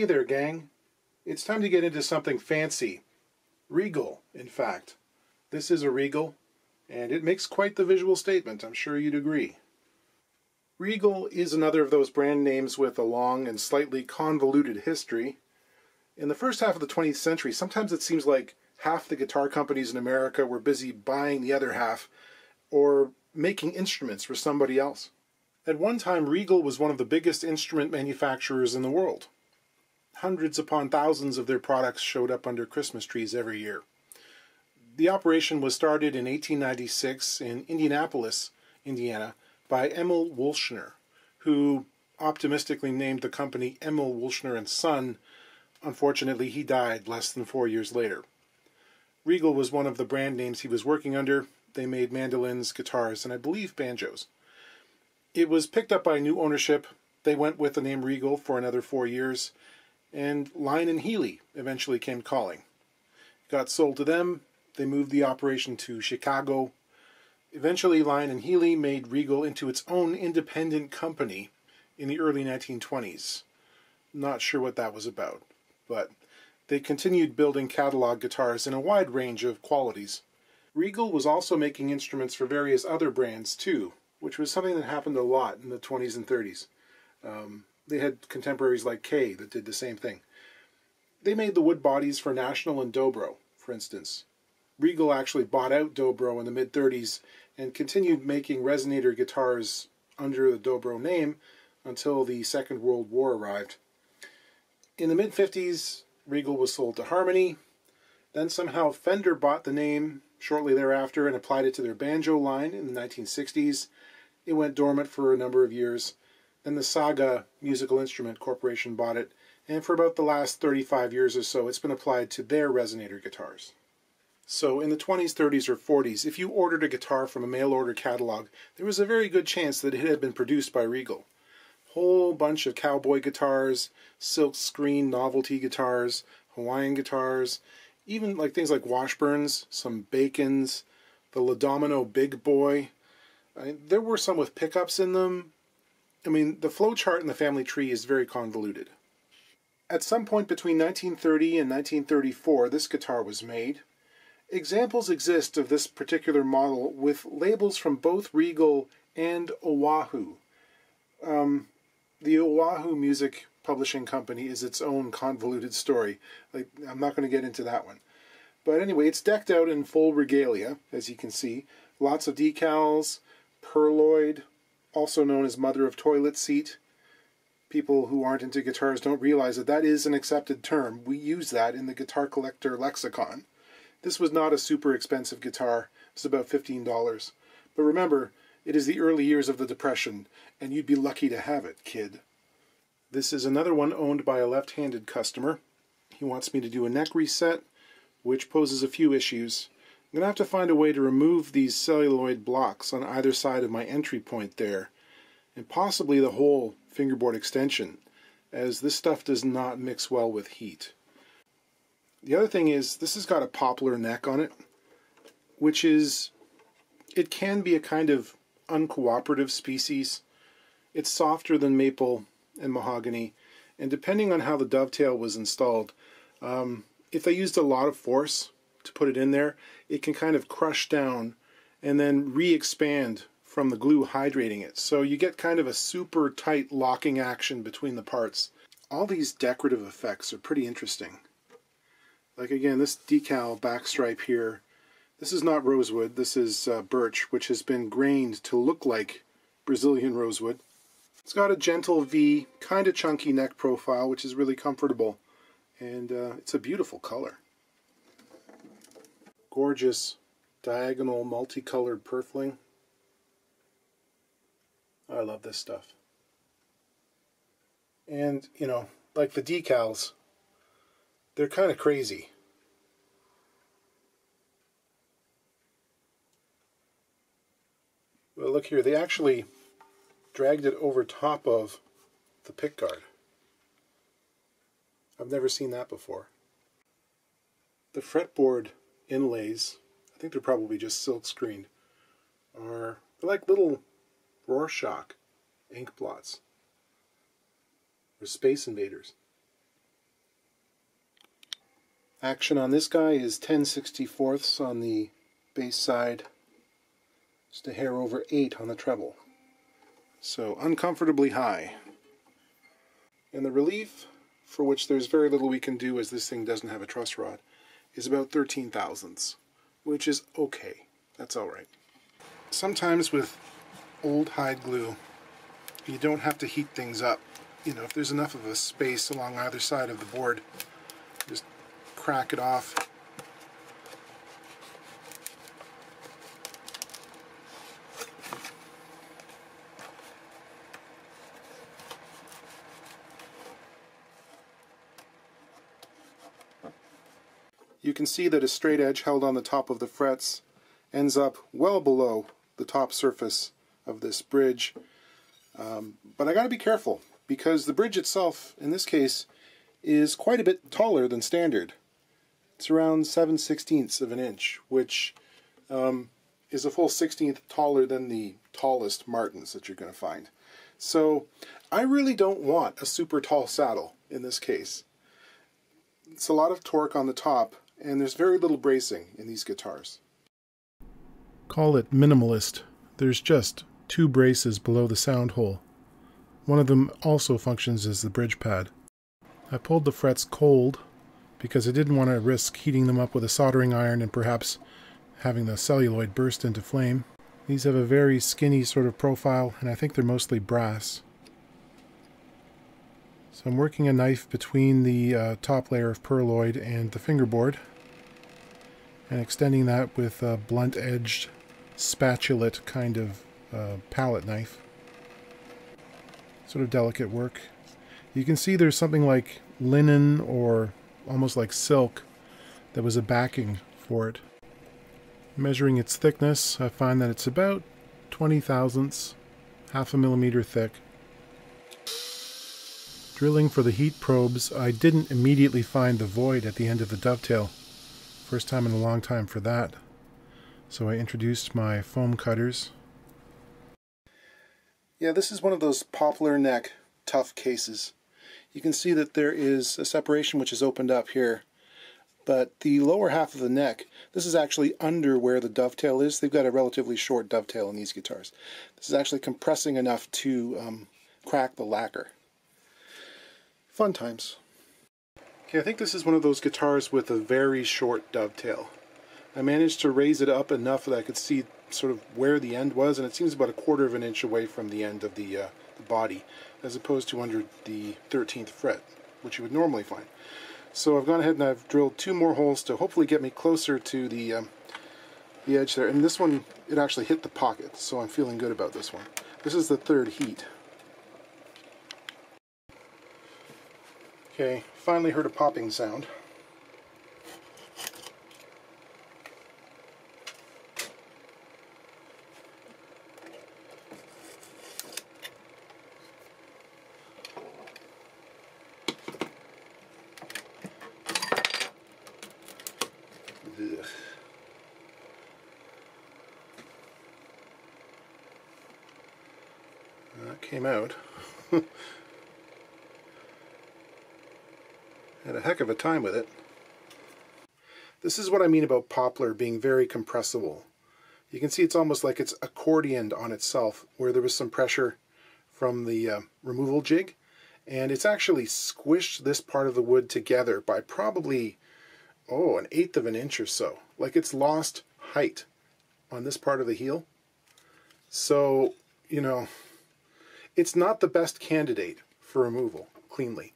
Hey there, gang. It's time to get into something fancy. Regal, in fact. This is a Regal, and it makes quite the visual statement, I'm sure you'd agree. Regal is another of those brand names with a long and slightly convoluted history. In the first half of the 20th century, sometimes it seems like half the guitar companies in America were busy buying the other half, or making instruments for somebody else. At one time, Regal was one of the biggest instrument manufacturers in the world. Hundreds upon thousands of their products showed up under Christmas trees every year. The operation was started in 1896 in Indianapolis, Indiana, by Emil Wulschner, who optimistically named the company Emil Wulschner & Son. Unfortunately, he died less than 4 years later. Regal was one of the brand names he was working under. They made mandolins, guitars, and I believe banjos. It was picked up by new ownership. They went with the name Regal for another 4 years, and Lyon and Healy eventually came calling. It got sold to them. They moved the operation to Chicago. Eventually, Lyon and Healy made Regal into its own independent company in the early 1920s. Not sure what that was about, but they continued building catalog guitars in a wide range of qualities. Regal was also making instruments for various other brands too, which was something that happened a lot in the 20s and 30s. They had contemporaries like Kay that did the same thing. They made the wood bodies for National and Dobro, for instance. Regal actually bought out Dobro in the mid-30s and continued making resonator guitars under the Dobro name until the Second World War arrived. In the mid-50s, Regal was sold to Harmony. Then somehow Fender bought the name shortly thereafter and applied it to their banjo line in the 1960s. It went dormant for a number of years. Then the Saga Musical Instrument Corporation bought it, and for about the last 35 years or so, it's been applied to their resonator guitars. So in the 20s, 30s, or 40s, if you ordered a guitar from a mail-order catalog, there was a very good chance that it had been produced by Regal. Whole bunch of cowboy guitars, silk screen novelty guitars, Hawaiian guitars, even like things like Washburns, some Bacons, the La Domino Big Boy. There were some with pickups in them. I mean, the flowchart in the family tree is very convoluted. At some point between 1930 and 1934, this guitar was made. Examples exist of this particular model with labels from both Regal and Oahu. The Oahu Music Publishing Company is its own convoluted story. I'm not going to get into that one. But anyway, it's decked out in full regalia, as you can see. Lots of decals, perloid, also known as mother of toilet seat. People who aren't into guitars don't realize that that is an accepted term. We use that in the guitar collector lexicon. This was not a super expensive guitar. It was about $15. But remember, it is the early years of the Depression, and you'd be lucky to have it, kid. This is another one owned by a left-handed customer. He wants me to do a neck reset, which poses a few issues. I'm going to have to find a way to remove these celluloid blocks on either side of my entry point there, and possibly the whole fingerboard extension, as this stuff does not mix well with heat. The other thing is, this has got a poplar neck on it, which is, it can be a kind of uncooperative species. It's softer than maple and mahogany, and depending on how the dovetail was installed, if they used a lot of force to put it in there, it can kind of crush down and then re-expand from the glue hydrating it. So you get kind of a super tight locking action between the parts. All these decorative effects are pretty interesting. Like again, this decal backstripe here, this is not rosewood, this is birch, which has been grained to look like Brazilian rosewood. It's got a gentle V, kind of chunky neck profile, which is really comfortable, and it's a beautiful color. Gorgeous diagonal multicolored purfling. I love this stuff. And, you know, like the decals, they're kind of crazy. Well, look here, they actually dragged it over top of the pickguard. I've never seen that before. The fretboard inlays, I think they're probably just silk screened, they're like little Rorschach ink blots. Or Space Invaders. Action on this guy is 10/64 on the bass side, just a hair over 8 on the treble. So uncomfortably high. And the relief, for which there's very little we can do as this thing doesn't have a truss rod, is about 13 thousandths, which is okay. That's alright. Sometimes with old hide glue, you don't have to heat things up. You know, if there's enough of a space along either side of the board, just crack it off. You can see that a straight edge held on the top of the frets ends up well below the top surface of this bridge. But I gotta be careful, because the bridge itself, in this case, is quite a bit taller than standard. It's around 7/16 of an inch, which is a full 16th taller than the tallest Martins that you're going to find. So I really don't want a super tall saddle in this case. It's a lot of torque on the top, and there's very little bracing in these guitars. Call it minimalist. There's just 2 braces below the sound hole. One of them also functions as the bridge pad. I pulled the frets cold because I didn't want to risk heating them up with a soldering iron and perhaps having the celluloid burst into flame. These have a very skinny sort of profile, and I think they're mostly brass. So I'm working a knife between the top layer of perloid and the fingerboard, and extending that with a blunt-edged spatulate kind of palette knife. Sort of delicate work. You can see there's something like linen or almost like silk that was a backing for it. Measuring its thickness, I find that it's about 20 thousandths, half a millimeter thick. Drilling for the heat probes, I didn't immediately find the void at the end of the dovetail. First time in a long time for that. So I introduced my foam cutters. Yeah, this is one of those poplar neck tough cases. You can see that there is a separation which is opened up here, but the lower half of the neck, this is actually under where the dovetail is. They've got a relatively short dovetail in these guitars. This is actually compressing enough to crack the lacquer. Fun times. Okay, I think this is one of those guitars with a very short dovetail. I managed to raise it up enough that I could see sort of where the end was, and it seems about 1/4 of an inch away from the end of the body, as opposed to under the 13th fret, which you would normally find. So I've gone ahead and I've drilled 2 more holes to hopefully get me closer to the edge there. And this one, it actually hit the pocket, so I'm feeling good about this one. This is the 3rd heat. Okay, finally heard a popping sound. Ugh. That came out. Had a heck of a time with it. This is what I mean about poplar being very compressible. You can see it's almost like it's accordioned on itself, where there was some pressure from the removal jig, and it's actually squished this part of the wood together by probably, oh, 1/8 of an inch or so. Like it's lost height on this part of the heel. So, you know, it's not the best candidate for removal cleanly.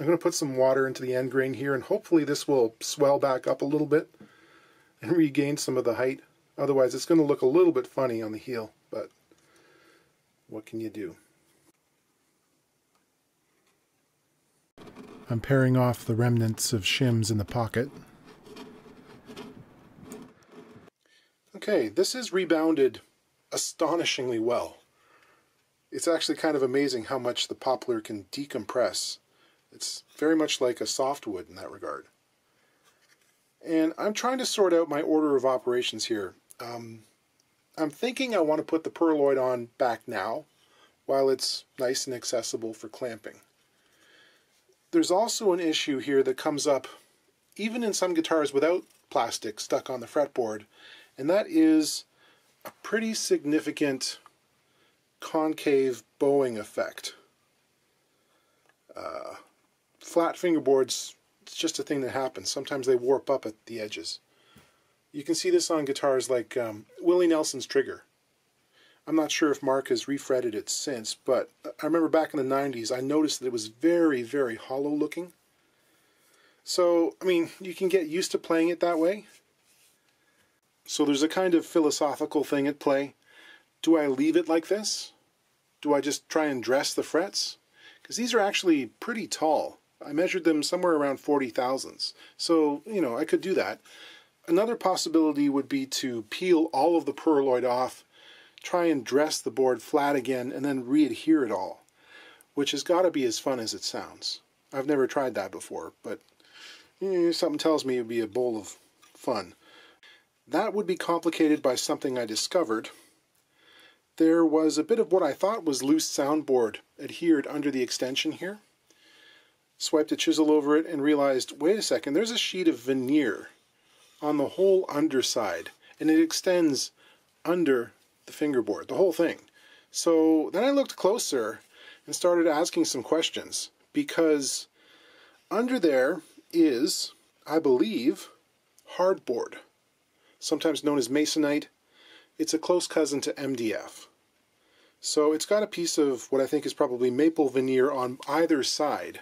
I'm going to put some water into the end grain here, and hopefully this will swell back up a little bit and regain some of the height. Otherwise it's going to look a little bit funny on the heel, but what can you do? I'm paring off the remnants of shims in the pocket. Okay, this is rebounded astonishingly well. It's actually kind of amazing how much the poplar can decompress. It's very much like a softwood in that regard. And I'm trying to sort out my order of operations here. I'm thinking I want to put the perloid on back now, while it's nice and accessible for clamping. There's also an issue here that comes up even in some guitars without plastic stuck on the fretboard, and that is a pretty significant concave bowing effect. Flat fingerboards, it's just a thing that happens. Sometimes they warp up at the edges. You can see this on guitars like Willie Nelson's Trigger. I'm not sure if Mark has refretted it since, but I remember back in the 90s I noticed that it was very, very hollow looking. So, I mean, you can get used to playing it that way. So there's a kind of philosophical thing at play. Do I leave it like this? Do I just try and dress the frets? Because these are actually pretty tall. I measured them somewhere around 40 thousandths. So, you know, I could do that. Another possibility would be to peel all of the pearloid off, try and dress the board flat again, and then re-adhere it all, which has got to be as fun as it sounds. I've never tried that before, but something tells me it would be a bowl of fun. That would be complicated by something I discovered. There was a bit of what I thought was loose soundboard adhered under the extension here. Swiped a chisel over it and realized, wait a second, there's a sheet of veneer on the whole underside, and it extends under the fingerboard, the whole thing. So then I looked closer and started asking some questions, because under there is, I believe, hardboard, sometimes known as masonite. It's a close cousin to MDF. So it's got a piece of what I think is probably maple veneer on either side,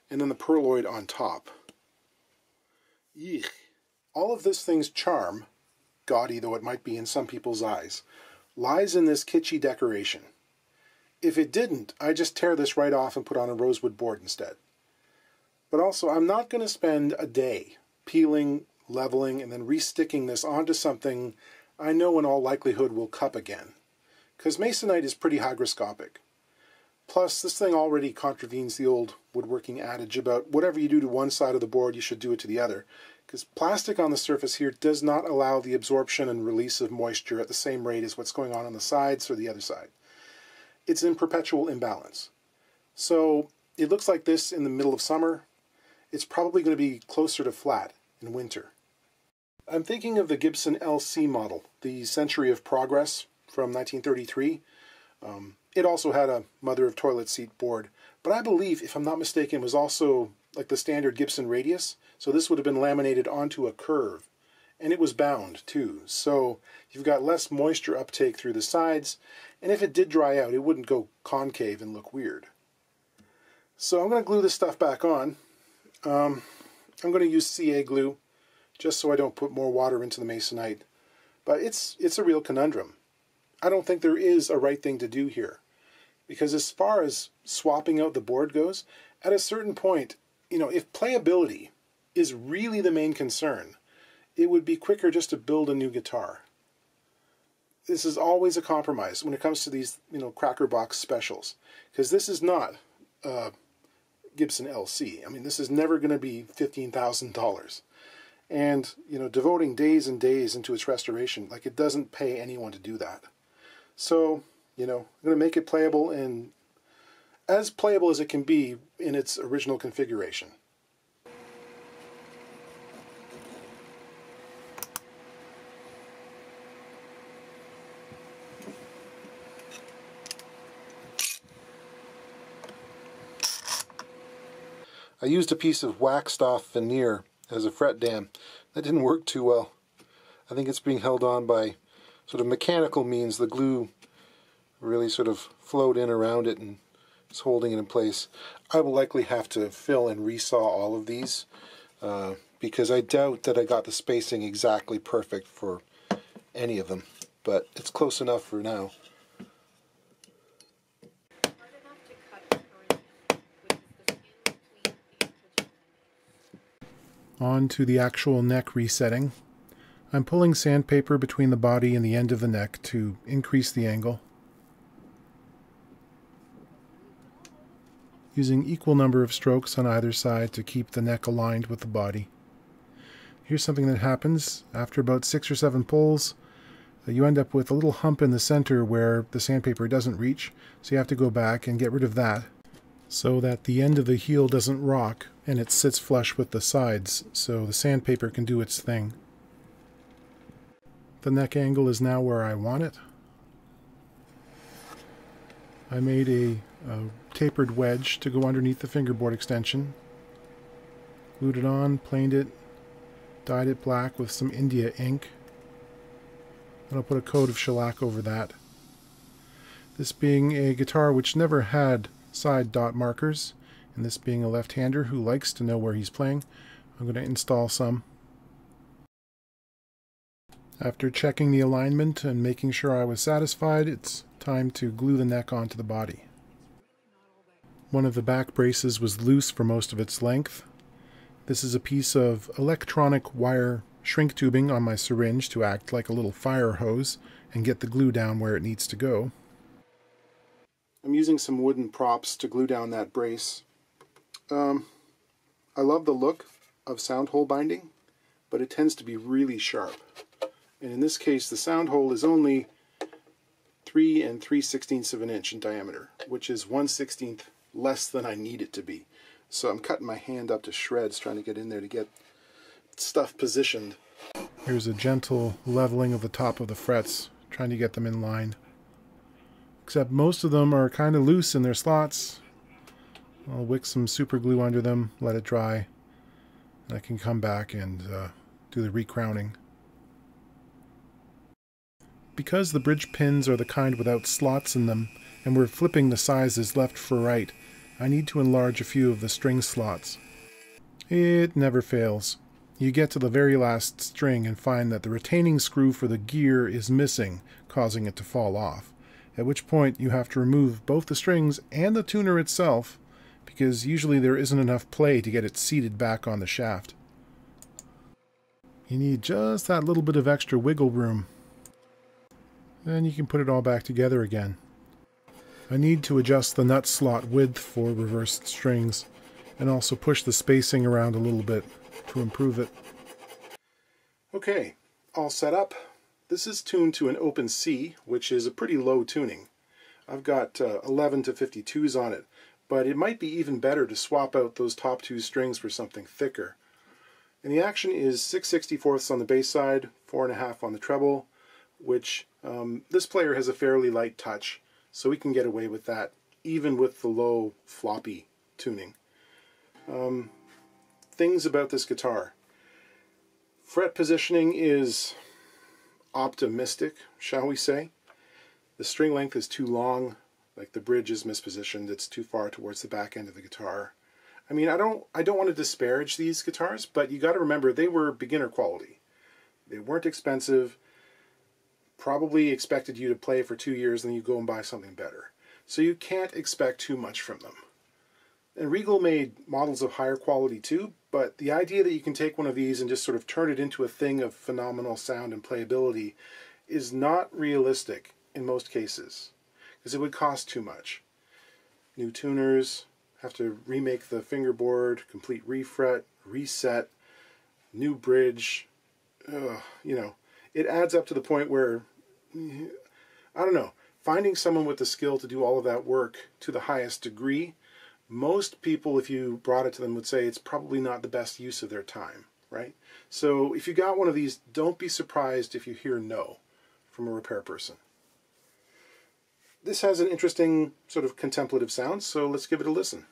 and then the pearloid on top. Eek. All of this thing's charm, gaudy though it might be in some people's eyes, lies in this kitschy decoration. If it didn't, I'd just tear this right off and put on a rosewood board instead. But also, I'm not going to spend a day peeling, leveling, and then resticking this onto something I know in all likelihood will cup again. Because masonite is pretty hygroscopic. Plus, this thing already contravenes the old woodworking adage about whatever you do to one side of the board, you should do it to the other. Because plastic on the surface here does not allow the absorption and release of moisture at the same rate as what's going on the sides or the other side. It's in perpetual imbalance. So it looks like this in the middle of summer. It's probably going to be closer to flat in winter. I'm thinking of the Gibson LC model, the Century of Progress from 1933. It also had a mother of toilet seat board, but I believe, if I'm not mistaken, it was also like the standard Gibson radius. So this would have been laminated onto a curve, and it was bound too. So you've got less moisture uptake through the sides, and if it did dry out, it wouldn't go concave and look weird. So I'm going to glue this stuff back on. I'm going to use CA glue just so I don't put more water into the masonite. But it's a real conundrum. I don't think there is a right thing to do here. Because as far as swapping out the board goes, at a certain point, you know, if playability is really the main concern, it would be quicker just to build a new guitar. This is always a compromise when it comes to these, you know, cracker box specials. Because this is not Gibson LC. I mean, this is never going to be $15,000. And, you know, devoting days and days into its restoration, like, it doesn't pay anyone to do that. So, you know, I'm going to make it playable, and as playable as it can be in its original configuration. I used a piece of waxed off veneer as a fret dam. That didn't work too well. I think it's being held on by sort of mechanical means. The glue really sort of flowed in around it and is holding it in place. I will likely have to fill and resaw all of these because I doubt that I got the spacing exactly perfect for any of them, but it's close enough for now. On to the actual neck resetting. I'm pulling sandpaper between the body and the end of the neck to increase the angle. Using equal number of strokes on either side to keep the neck aligned with the body. Here's something that happens after about 6 or 7 pulls. You end up with a little hump in the center where the sandpaper doesn't reach, so you have to go back and get rid of that so that the end of the heel doesn't rock and it sits flush with the sides, so the sandpaper can do its thing. The neck angle is now where I want it. I made a tapered wedge to go underneath the fingerboard extension. Glued it on, planed it, dyed it black with some India ink. And I'll put a coat of shellac over that. This being a guitar which never had side dot markers, and this being a left-hander who likes to know where he's playing, I'm going to install some. After checking the alignment and making sure I was satisfied, it's time to glue the neck onto the body. One of the back braces was loose for most of its length. This is a piece of electronic wire shrink tubing on my syringe to act like a little fire hose and get the glue down where it needs to go. I'm using some wooden props to glue down that brace. I love the look of sound hole binding, but it tends to be really sharp. And in this case, the sound hole is only 3 3/16 of an inch in diameter, which is 1/16 less than I need it to be. So I'm cutting my hand up to shreds trying to get in there to get stuff positioned. Here's a gentle leveling of the top of the frets, trying to get them in line. Except most of them are kind of loose in their slots. I'll wick some super glue under them, let it dry, and I can come back and do the recrowning. Because the bridge pins are the kind without slots in them, and we're flipping the sizes left for right, I need to enlarge a few of the string slots. It never fails. You get to the very last string and find that the retaining screw for the gear is missing, causing it to fall off, at which point you have to remove both the strings and the tuner itself, because usually there isn't enough play to get it seated back on the shaft. You need just that little bit of extra wiggle room. Then you can put it all back together again. I need to adjust the nut slot width for reversed strings, and also push the spacing around a little bit to improve it. Okay, all set up. This is tuned to an open C, which is a pretty low tuning. I've got 11 to 52s on it, but it might be even better to swap out those top two strings for something thicker. And the action is 6/64ths on the bass side, 4.5 on the treble, which this player has a fairly light touch, so we can get away with that, even with the low floppy tuning. Things about this guitar. Fret positioning is optimistic, shall we say. The string length is too long, like the bridge is mispositioned, it's too far towards the back end of the guitar. I mean, I don't want to disparage these guitars, but you got to remember they were beginner quality. They weren't expensive, probably expected you to play for 2 years and then you go and buy something better. So you can't expect too much from them. And Regal made models of higher quality too, but the idea that you can take one of these and just sort of turn it into a thing of phenomenal sound and playability is not realistic in most cases, because it would cost too much. New tuners, have to remake the fingerboard, complete refret, reset, new bridge, you know, it adds up to the point where, I don't know, finding someone with the skill to do all of that work to the highest degree, most people, if you brought it to them, would say it's probably not the best use of their time, right? So if you got one of these, don't be surprised if you hear no from a repair person. This has an interesting sort of contemplative sound, so let's give it a listen.